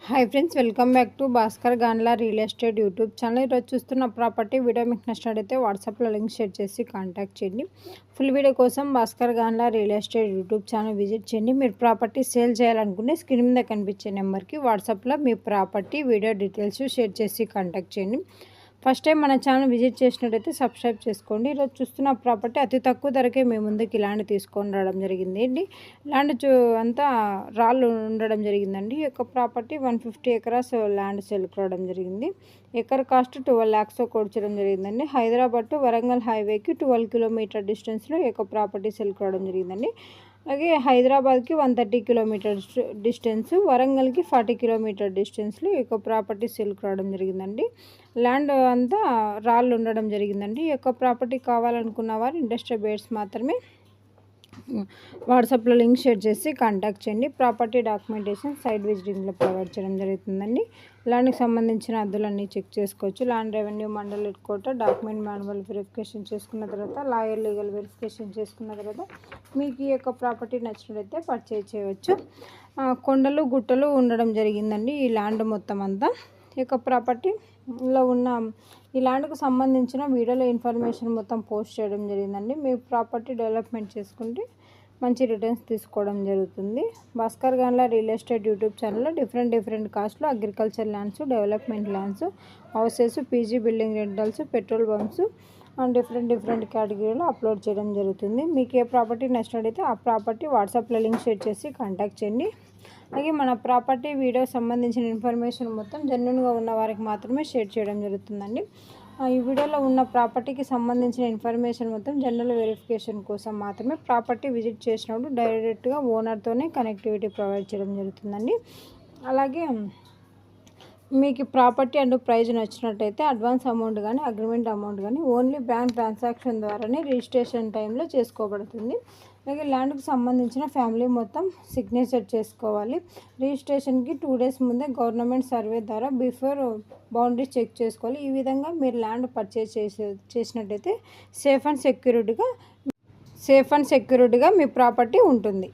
Hi friends, welcome back to Bhaskar Gandla real estate YouTube channel. ఈరోజు చూస్తున్న property video మీకు నచ్చినట్లయితే వాట్సాప్లో లింక్ షేర్ చేసి కాంటాక్ట్ చేయండి. ఫుల్ వీడియో కోసం Bhaskar Gandla real estate YouTube channel visit చేయండి. మీరు ప్రాపర్టీ సేల్ చేయాలనుకునే స్క్రీన్ మీద కనిపించే నెంబర్కి వాట్సాప్లో మీ ప్రాపర్టీ వీడియో డీటెయిల్స్ షేర్ చేసి కాంటాక్ట్ చేయండి. ఫస్ట్ టైం మన ఛానల్ విజిట్ చేసినట్టయితే సబ్స్క్రైబ్ చేసుకోండి. ఈరోజు చూస్తున్న ప్రాపర్టీ అతి తక్కువ ధరకే మీ ముందుకి ల్యాండ్ తీసుకొని రావడం జరిగింది అండి. ల్యాండ్ అంతా రాళ్ళు ఉండడం జరిగిందండి. ఈ యొక్క ప్రాపర్టీ 150 ఎకరాస్ ల్యాండ్ సేల్కి రావడం జరిగింది. ఎకర్ కాస్ట్ 12 lakhs కొడ్చడం జరిగిందండి. హైదరాబాద్ టు వరంగల్ హైవేకి 12 కిలోమీటర్ డిస్టెన్స్లో ఈ యొక్క ప్రాపర్టీ సేల్కి రావడం జరిగిందండి. అలాగే హైదరాబాద్కి 130 కిలోమీటర్స్ డిస్టెన్స్, వరంగల్కి 40 కిలోమీటర్ డిస్టెన్స్లో ఈ యొక్క ప్రాపర్టీ సేల్కి రావడం జరిగిందండి. ల్యాండ్ అంతా రాళ్ళు ఉండడం జరిగిందండి. ఈ యొక్క ప్రాపర్టీ కావాలనుకున్న వారు ఇండస్ట్రియల్ బేర్స్ మాత్రమే వాట్సాప్లో లింక్ షేర్ చేసి కాంటాక్ట్ చేయండి. ప్రాపర్టీ డాక్యుమెంటేషన్ సైట్ విజిటింగ్లో ప్రొవైడ్ చేయడం జరుగుతుందండి. ల్యాండ్కి సంబంధించిన అద్దులన్నీ చెక్ చేసుకోవచ్చు. Land revenue mandal head quarter document manual verification చేసుకున్న తర్వాత, లాయర్ లీగల్ వెరిఫికేషన్ చేసుకున్న తర్వాత మీకు ఈ యొక్క ప్రాపర్టీ నచ్చినట్లయితే పర్చేజ్ చేయవచ్చు. కొండలు గుట్టలు ఉండడం జరిగిందండి ఈ ల్యాండ్ మొత్తం అంతా. ఈ యొక్క ప్రాపర్టీలో ఉన్న ఈ ల్యాండ్కు సంబంధించిన వీడియోలో ఇన్ఫర్మేషన్ మొత్తం పోస్ట్ చేయడం జరిగిందండి. మీ ప్రాపర్టీ డెవలప్మెంట్ చేసుకుంటే మంచి రిటర్న్స్ తీసుకోవడం జరుగుతుంది. Bhaskar Gandla real estate YouTube ఛానల్లో డిఫరెంట్ కాస్ట్లో agriculture lands, development lands, houses, PG building rentals, petrol pumps and different కేటగిరీలో అప్లోడ్ చేయడం జరుగుతుంది. మీకు ఏ ప్రాపర్టీ నచ్చినట్లయితే ఆ ప్రాపర్టీ వాట్సాప్లో లింక్ షేర్ చేసి కాంటాక్ట్ చేయండి. అలాగే మన ప్రాపర్టీ వీడియో సంబంధించిన ఇన్ఫర్మేషన్ మొత్తం జెన్యూన్గా ఉన్న వారికి మాత్రమే షేర్ చేయడం జరుగుతుందండి. ఈ వీడియోలో ఉన్న ప్రాపర్టీకి సంబంధించిన ఇన్ఫర్మేషన్ మొత్తం జనరల్ వెరిఫికేషన్ కోసం మాత్రమే ప్రాపర్టీ విజిట్ చేసినప్పుడు డైరెక్ట్గా ఓనర్తోనే కనెక్టివిటీ ప్రొవైడ్ చేయడం జరుగుతుందండి. అలాగే మీకు ప్రాపర్టీ అండ్ ప్రైజ్ నచ్చినట్టయితే అడ్వాన్స్ అమౌంట్ కానీ అగ్రిమెంట్ అమౌంట్ కానీ ఓన్లీ బ్యాంక్ ట్రాన్సాక్షన్ ద్వారానే రిజిస్ట్రేషన్ టైంలో చేసుకోబడుతుంది. అలాగే ల్యాండ్కి సంబంధించిన ఫ్యామిలీ మొత్తం సిగ్నేచర్ చేసుకోవాలి. రిజిస్ట్రేషన్కి 2 days ముందే గవర్నమెంట్ సర్వే ద్వారా బిఫోర్ బౌండరీ చెక్ చేసుకోవాలి. ఈ విధంగా మీరు ల్యాండ్ పర్చేజ్ చేసినట్టయితే సేఫ్ అండ్ సెక్యూరిటీగా మీ ప్రాపర్టీ ఉంటుంది.